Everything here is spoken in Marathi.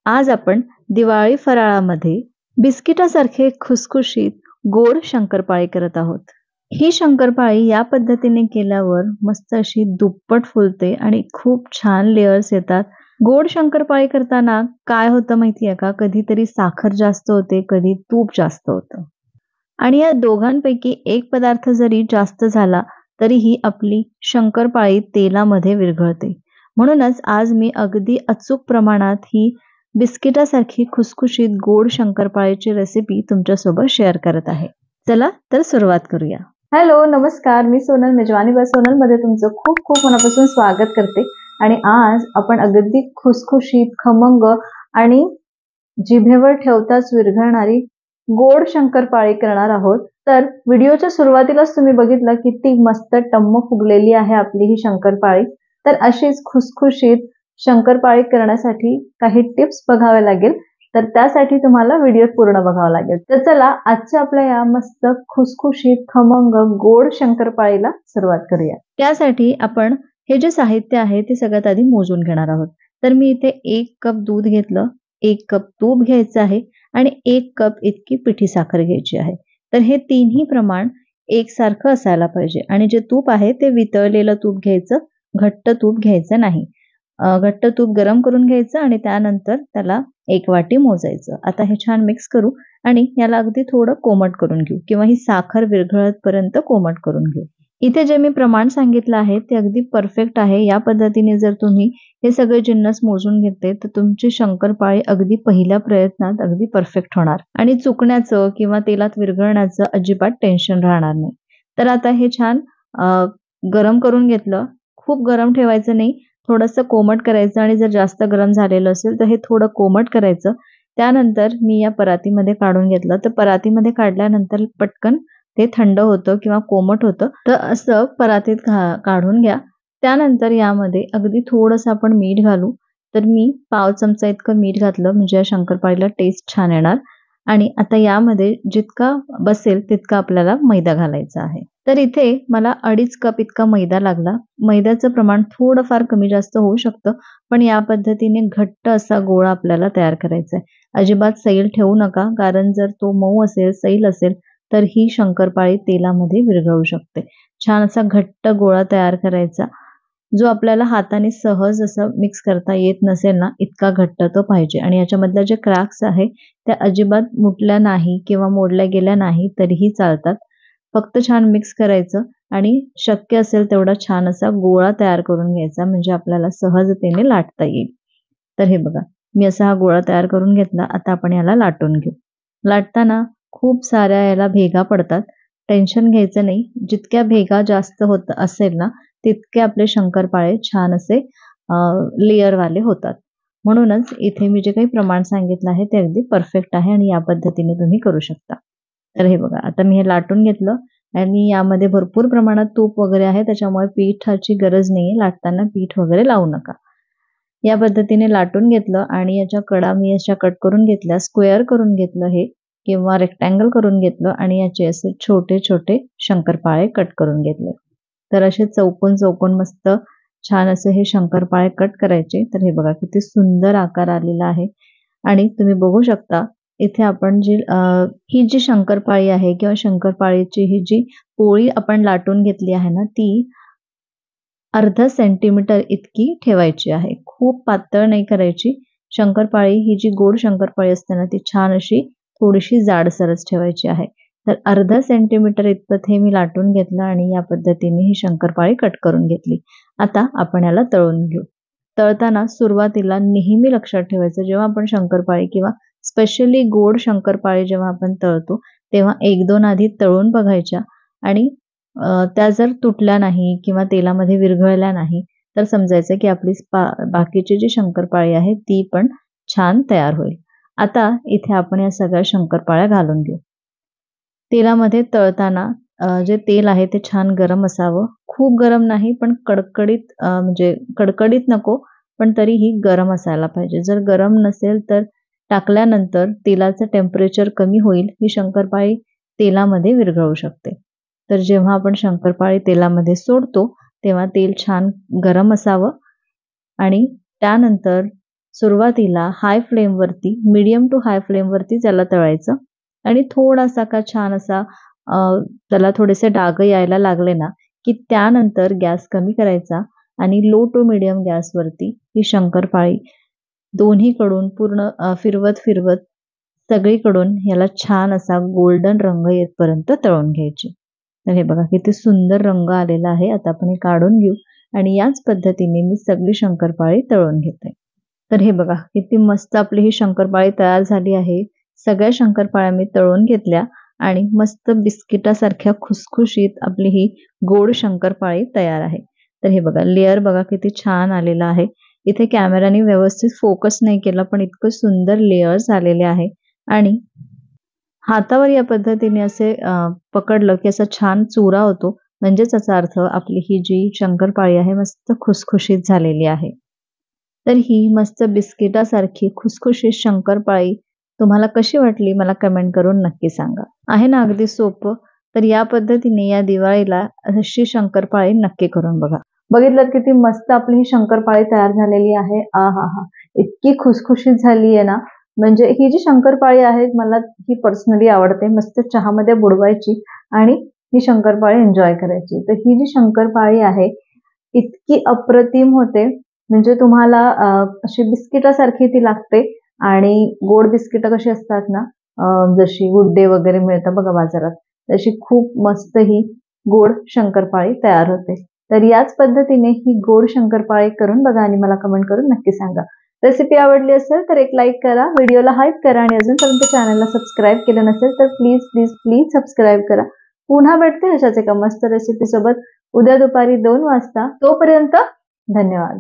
आज आपण दिवाळी फराळामध्ये बिस्किटासारखे खुसखुशीत गोड शंकरपाळी करत आहोत. ही शंकरपाळी या पद्धतीने केल्यावर मस्त अशी दुप्पट फुलते आणि खूप छान लेयर्स येतात. गोड शंकरपाळी करताना काय होतं माहितीये का? कधीतरी साखर जास्त होते, कधी तूप जास्त होतं. आणि या दोघांपैकी एक पदार्थ जरी जास्त झाला तरीही आपली शंकरपाळी तेलामध्ये विरघळते. म्हणूनच आज मी अगदी अचूक प्रमाणात ही बिस्किटासारखी खुसखुशीत गोड शंकरपाळीची रेसिपी तुमच्यासोबत शेअर करत आहे. चला तर सुरुवात करूया. हॅलो, नमस्कार. मी सोनल, मेजवानी बाय सोनल मध्ये तुमचं खूप खूप मनापासून स्वागत करते. आणि आज आपण अगदी खुसखुशीत, खमंग आणि जिभेवर ठेवताच विरघळणारी गोड शंकरपाळी करणार आहोत. तर व्हिडिओच्या सुरुवातीलाच तुम्ही बघितलं किती मस्त टम्म फुगलेली आहे आपली ही शंकरपाळी. तर अशीच खुसखुशीत शंकरपाळी करण्यासाठी काही टिप्स बघाव्या लागेल. तर त्यासाठी तुम्हाला व्हिडिओ पूर्ण बघावा लागेल. तर चला आजच्या आपल्या या मस्त खुसखुशीत खमंग गोड शंकरपाळीला सुरुवात करूया. त्यासाठी आपण हे जे साहित्य आहे ते सगळ्यात आधी मोजून घेणार आहोत. तर मी इथे 1 कप दूध घेतलं, 1 कप तूप घ्यायचं आहे आणि 1 कप इतकी पिठी साखर घ्यायची आहे. तर हे तिन्ही प्रमाण एकसारखं असायला पाहिजे. आणि जे तूप आहे ते वितळलेलं तूप घ्यायचं, घट्ट तूप घ्यायचं नाही. घट्ट तूप गरम करून घ्यायचं आणि त्यानंतर त्याला 1 वाटी मोजायचं. आता हे छान मिक्स करू आणि याला अगदी थोडं कोमट करून घेऊ किंवा ही साखर विरघळतपर्यंत कोमट करून घेऊ. इथे जे मी प्रमाण सांगितलं आहे ते अगदी परफेक्ट आहे. या पद्धतीने जर तुम्ही हे सगळे जिन्नस मोजून घेतले तर तुमची शंकरपाळी अगदी पहिल्या प्रयत्नात अगदी परफेक्ट होणार आणि चुकण्याचं किंवा तेलात विरघळण्याचं अजिबात टेन्शन राहणार नाही. तर आता हे छान गरम करून घेतलं. खूप गरम ठेवायचं नाही, थोडंसं कोमट करायचं आणि जर जास्त गरम झालेलं असेल तर हे थोडं कोमट करायचं. त्यानंतर मी या परातीमध्ये काढून घेतलं. तर परातीमध्ये काढल्यानंतर पटकन ते थंड होतं किंवा कोमट होतं. तर असं परातीत काढून घ्या. त्यानंतर यामध्ये अगदी थोडंसं आपण मीठ घालू. तर मी पाव चमचा इतकं मीठ घातलं म्हणजे या शंकरपाळीला टेस्ट छान येणार. आणि आता यामध्ये जितका बसेल तितका आपल्याला मैदा घालायचा आहे. तर इथे मला 2.5 कप इतका मैदा लागला. मैद्याचं प्रमाण थोडंफार कमी जास्त होऊ शकतं, पण या पद्धतीने घट्ट असा गोळा आपल्याला तयार करायचा आहे. अजिबात सैल ठेवू नका, कारण जर तो मऊ असेल, सैल असेल तर ही शंकरपाळी तेलामध्ये विरघळू शकते. छान असा घट्ट गोळा तयार करायचा, जो आपल्याला हाताने सहज असं मिक्स करता येत नसेल ना, इतका घट्ट तो पाहिजे. आणि याच्यामधल्या जे क्रॅक्स आहे त्या अजिबात मुटल्या नाही किंवा मोडल्या गेल्या नाही तरीही चालतात. फक्त छान मिक्स करायचं आणि शक्य असेल तेवढा छान असा गोळा तयार करून घ्यायचा, म्हणजे आपल्याला सहजतेने लाटता येईल. तर हे बघा, मी असा हा गोळा तयार करून घेतला. आता आपण याला लाटून घेऊ. लाटताना खूप साऱ्या याला भेगा पडतात, टेन्शन घ्यायचं नाही. जितक्या भेगा जास्त होत असेल ना तितके आपले शंकरपाळे छान असे लेयरवाले होतात. म्हणूनच इथे मी जे काही प्रमाण सांगितलं आहे ते अगदी परफेक्ट आहे आणि या पद्धतीने तुम्ही करू शकता. तर हे बघा, आता मी हे लाटून घेतलं आणि यामध्ये भरपूर प्रमाणात तूप वगैरे आहे, त्याच्यामुळे पिठाची गरज नाहीये. लाटताना पीठ वगैरे लावू नका. या पद्धतीने लाटून घेतलं आणि याच्या कडा मी अशा कट करून घेतल्या, स्क्वेअर करून घेतलं हे किंवा रेक्टँगल करून घेतलं आणि याचे असे छोटे छोटे शंकरपाळे कट करून घेतले. तर असे चौकोन चौकोन मस्त छान असे हे शंकरपाळे कट करायचे. तर हे बघा किती सुंदर आकार आलेला आहे. आणि तुम्ही बघू शकता इथे आपण ही जी शंकरपाळी आहे किंवा शंकरपाळीची ही जी पोळी आपण लाटून घेतली आहे ना, ती अर्धा सेंटीमीटर इतकी ठेवायची आहे. खूप पातळ नाही करायची. शंकरपाळी ही जी गोड शंकरपाळी असते ना, ती छान अशी थोडीशी जाडसरच ठेवायची आहे. तर अर्धा सेंटीमीटर इतपत हे मी लाटून घेतलं आणि या पद्धतीने ही शंकरपाळी कट करून घेतली. आता आपण याला तळून घेऊ. तळताना सुरुवातीला नेहमी लक्षात ठेवायचं, जेव्हा आपण शंकरपाळी किंवा स्पेशली गोड शंकरपाळी जेव्हा आपण तळतो तेव्हा 1-2 आधी तळून बघायच्या आणि त्या जर तुटल्या नाही किंवा तेलामध्ये विरघळल्या नाही तर समजायचं की आपली बाकीची जी शंकरपाळी आहे ती पण छान तयार होईल. आता इथे आपण या सगळ्या शंकरपाळ्या घालून घेऊ. तेलामध्ये तळताना जे तेल आहे ते छान गरम असावं. खूप गरम नाही, पण कडकडीत म्हणजे कडकडीत नको, पण तरीही गरम असायला पाहिजे. जर गरम नसेल तर टाकल्यानंतर तेलाचं टेम्परेचर कमी होईल, ही शंकरपाळी तेलामध्ये विरघळू शकते. तर जेव्हा आपण शंकरपाळी तेलामध्ये सोडतो तेव्हा तेल छान गरम असावं आणि त्यानंतर सुरुवातीला हाय फ्लेमवरती, मीडियम टू हाय फ्लेमवरती त्याला तळायचं आणि थोडासा का छान असा त्याला थोडेसे डाग यायला लागले ना, की त्यानंतर गॅस कमी करायचा आणि लो टू मीडियम गॅसवरती ही शंकरपाळी दोन्हीकडून पूर्ण फिरवत सगळीकडून ह्याला छान असा गोल्डन रंग येतपर्यंत तळून घ्यायची. तर हे बघा किती सुंदर रंग आलेला आहे. आता आपण हे काढून घेऊ आणि याच पद्धतीने मी सगळी शंकरपाळी तळून घेते. तर हे बघा किती मस्त आपली ही शंकरपाळी तयार झाली आहे. सगळ्या शंकरपाळ्या मी तळून घेतल्या आणि मस्त बिस्किटासारख्या खुसखुशीत आपली ही गोड शंकरपाळी तयार आहे. तर हे बघा लेयर बघा किती छान आलेला आहे. इथे कॅमेराने व्यवस्थित फोकस नाही केला, पण इतकं सुंदर लेयर्स आलेले आहे आणि हातावर या पद्धतीने असे पकडलं की असा छान चुरा होतो. म्हणजेच याचा अर्थ आपली ही जी शंकरपाळी आहे मस्त खुसखुशीत झालेली आहे. तर ही मस्त बिस्किटासारखी खुसखुशीत शंकरपाळी तुम्हाला कशी वाटली मला कमेंट करून नक्की सांगा. आहे ना अगदी सोपं. तर या पद्धतीने या दिवाळीला अशी शंकरपाळी नक्की करून बघा. बघितलं किती मस्त आपली ही शंकरपाळी तयार झालेली आहे. आहाहा! इतकी खुसखुशीत झाली आहे ना, म्हणजे ही जी शंकरपाळी आहे मला ही पर्सनली आवडते. मस्त चहामध्ये बुडवायची आणि ही शंकरपाळी एन्जॉय करायची. तर ही जी शंकरपाळी आहे इतकी अप्रतिम होते, म्हणजे तुम्हाला अशी बिस्किटासारखी ती लागते आणि गोड बिस्किटं कशी असतात ना, जशी गुड डे वगैरे मिळतं बघा बाजारात, तशी खूप मस्त ही गोड शंकरपाळी तयार होते. तर याच पद्धतीने ही गोड शंकरपाळी करून बघा आणि मला कमेंट करून नक्की सांगा. रेसिपी आवडली असेल तर एक लाईक करा, व्हिडिओला हाईप करा आणि अजूनपर्यंत चॅनलला सबस्क्राईब केलं नसेल तर प्लीज सबस्क्राईब करा. पुन्हा भेटते अशाच एका मस्त रेसिपी सोबत उद्या दुपारी 2 वाजता. तोपर्यंत धन्यवाद.